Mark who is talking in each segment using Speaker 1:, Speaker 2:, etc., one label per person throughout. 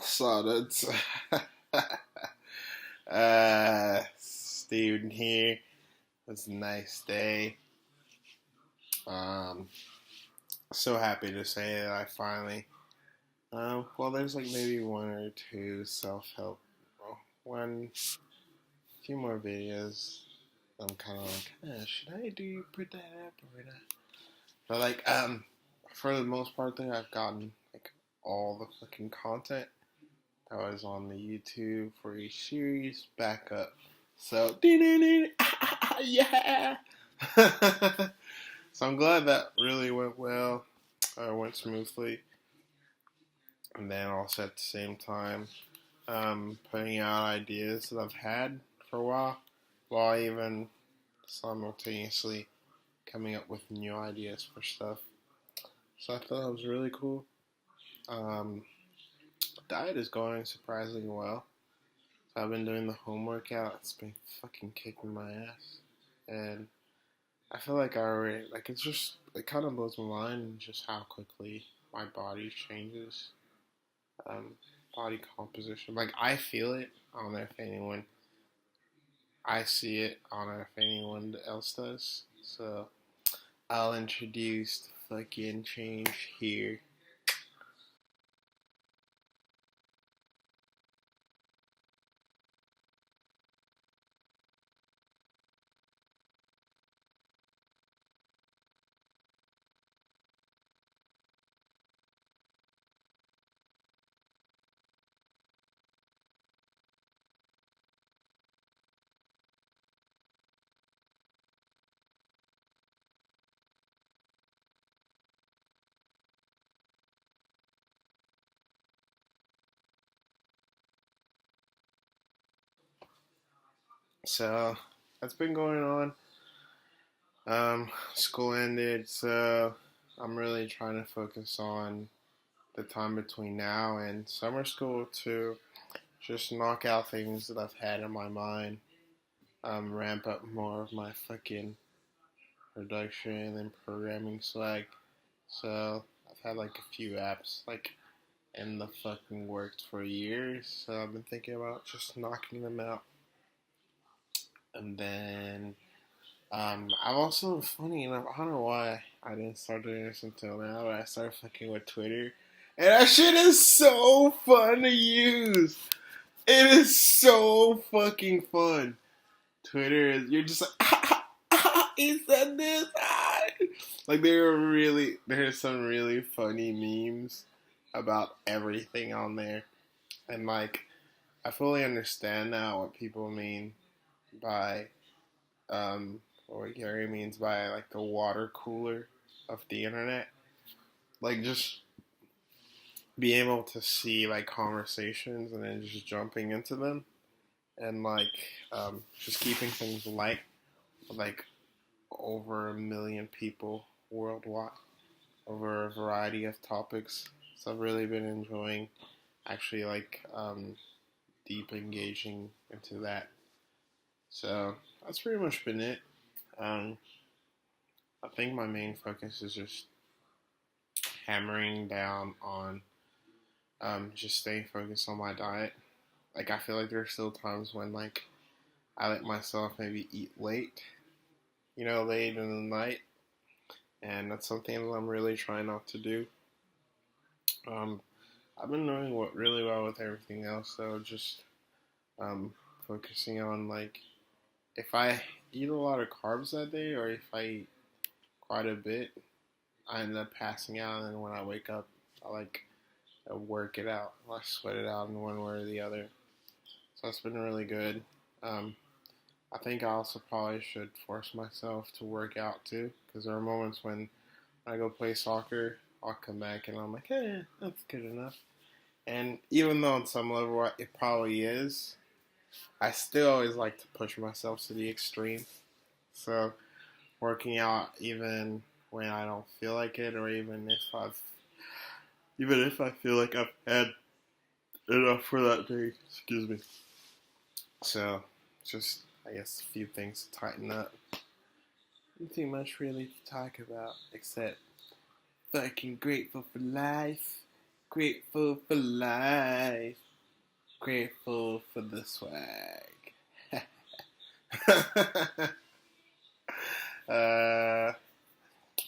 Speaker 1: So that's Steven here. It's a nice day. Um, so happy to say that I finally. Well, there's like maybe one or two self-help, one, few more videos. I'm kind of like, should I do put that up or not? But for the most part, there I've gotten like all the fucking content that was on the YouTube for each series back up. So, yeah. So I'm glad that really went well. Went smoothly. And then also at the same time, putting out ideas that I've had for a while even simultaneously coming up with new ideas for stuff. So I thought that was really cool. Diet is going surprisingly well. So I've been doing the home workout. It's been fucking kicking my ass. And I feel like I already, it kind of blows my mind just how quickly my body changes. Body composition. Like, I feel it. I don't know if anyone, I see it. I don't know if anyone else does. So, I'll introduce the fucking change here. So, that's been going on. School ended, so I'm really trying to focus on the time between now and summer school to just knock out things that I've had in my mind, ramp up more of my fucking production and programming swag. So I've had like a few apps like in the fucking works for years. So I've been thinking about just knocking them out. And then I've also, funny enough, I don't know why I didn't start doing this until now, but I started fucking with Twitter. And that shit is so fun to use. It is so fucking fun. Twitter is, you're just like, he said this. Like, there's some really funny memes about everything on there. And, like, I fully understand now what people mean by, what Gary means by, like, the water cooler of the internet. Like, just being able to see, like, conversations and then just jumping into them. And, like, just keeping things light. Like, over 1 million people worldwide over a variety of topics. So I've really been enjoying actually deep engaging into that. So that's pretty much been it. Um, I think my main focus is just hammering down on just staying focused on my diet. Like, I feel like there's still times when like I let myself maybe eat late, late in the night, and that's something that I'm really trying not to do. Um, I've been doing really well with everything else, so just focusing on like if I eat a lot of carbs that day, or if I eat quite a bit, I end up passing out, and then when I wake up, I work it out, I sweat it out in one way or the other. So that's been really good. Um, I think I also probably should force myself to work out too, because there are moments when I go play soccer, I'll come back and I'm like, hey, that's good enough. And even though on some level it probably is, I still always like to push myself to the extreme. So working out even when I don't feel like it, or even if I feel like I've had enough for that day. Excuse me. So just, I guess, a few things to tighten up. Nothing much really to talk about except fucking grateful for life. Grateful for life. Grateful for the swag. uh,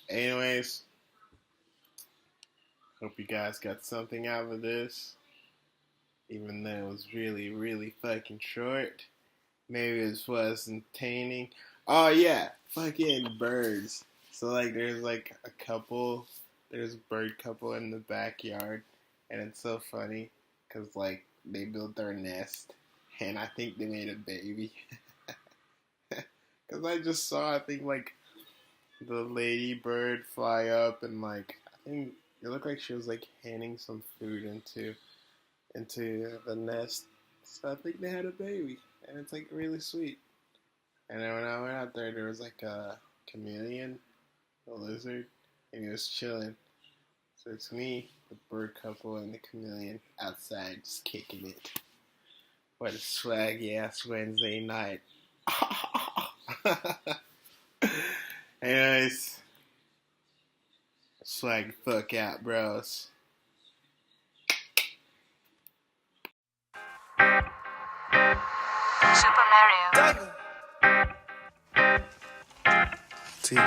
Speaker 1: anyways, hope you guys got something out of this. Even though it was really, really fucking short. Maybe it was entertaining. Oh yeah, fucking birds. So like there's like there's a bird couple in the backyard. And it's so funny because like they built their nest and I think they made a baby. Because I just saw, I think like the lady bird fly up and like, I think it looked like she was like handing some food into the nest. So I think they had a baby, and it's like really sweet. And then when I went out there, there was like a chameleon, a lizard, and he was chilling. So it's me, the bird couple, and the chameleon outside just kicking it. What a swaggy ass Wednesday night. Anyways, swag the fuck out, bros.
Speaker 2: Super Mario. T.